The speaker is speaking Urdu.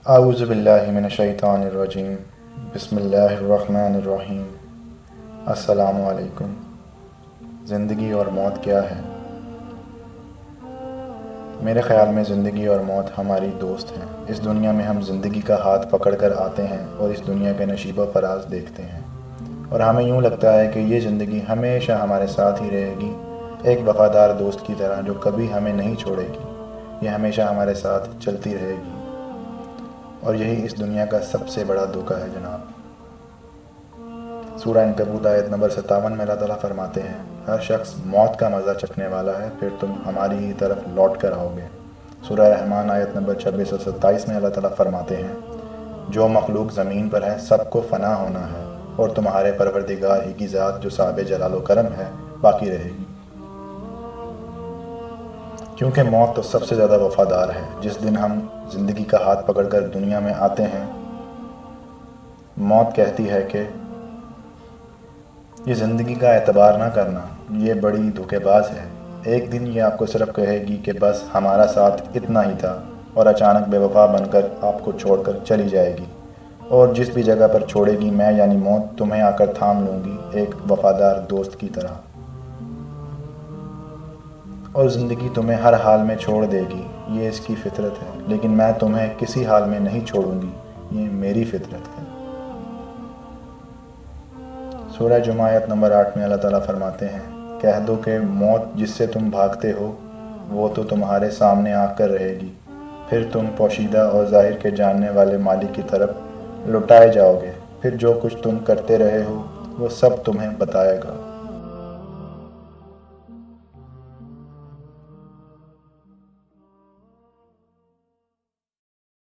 اعوذ باللہ من الشیطان الرجیم، بسم اللہ الرحمن الرحیم۔ السلام علیکم۔ زندگی اور موت کیا ہے؟ میرے خیال میں زندگی اور موت ہماری دوست ہیں۔ اس دنیا میں ہم زندگی کا ہاتھ پکڑ کر آتے ہیں اور اس دنیا کے نشیب و فراز دیکھتے ہیں، اور ہمیں یوں لگتا ہے کہ یہ زندگی ہمیشہ ہمارے ساتھ ہی رہے گی، ایک وفادار دوست کی طرح جو کبھی ہمیں نہیں چھوڑے گی، یہ ہمیشہ ہمارے ساتھ چلتی رہے گی۔ اور یہی اس دنیا کا سب سے بڑا دھوکہ ہے جناب۔ سورہ عنکبوت آیت نمبر 57 میں اللہ تعالیٰ فرماتے ہیں، ہر شخص موت کا مزہ چکھنے والا ہے، پھر تم ہماری ہی طرف لوٹ کر آؤ گے۔ سورہ رحمان آیت نمبر 26 اور 27 میں اللہ تعالیٰ فرماتے ہیں، جو مخلوق زمین پر ہے سب کو فنا ہونا ہے، اور تمہارے پروردگار ہی کی ذات جو صاحب جلال و کرم ہے باقی رہے گی۔ کیونکہ موت تو سب سے زیادہ وفادار ہے۔ جس دن ہم زندگی کا ہاتھ پکڑ کر دنیا میں آتے ہیں، موت کہتی ہے کہ یہ زندگی کا اعتبار نہ کرنا، یہ بڑی دھوکے باز ہے۔ ایک دن یہ آپ کو صرف کہے گی کہ بس ہمارا ساتھ اتنا ہی تھا، اور اچانک بے وفا بن کر آپ کو چھوڑ کر چلی جائے گی، اور جس بھی جگہ پر چھوڑے گی میں یعنی موت تمہیں آ کر تھام لوں گی ایک وفادار دوست کی طرح، اور زندگی تمہیں ہر حال میں چھوڑ دے گی، یہ اس کی فطرت ہے، لیکن میں تمہیں کسی حال میں نہیں چھوڑوں گی، یہ میری فطرت ہے۔ سورہ جمعہ آیت نمبر 8 میں اللہ تعالیٰ فرماتے ہیں، کہہ دو کہ موت جس سے تم بھاگتے ہو وہ تو تمہارے سامنے آ کر رہے گی، پھر تم پوشیدہ اور ظاہر کے جاننے والے مالک کی طرف لوٹائے جاؤ گے، پھر جو کچھ تم کرتے رہے ہو وہ سب تمہیں بتائے گا۔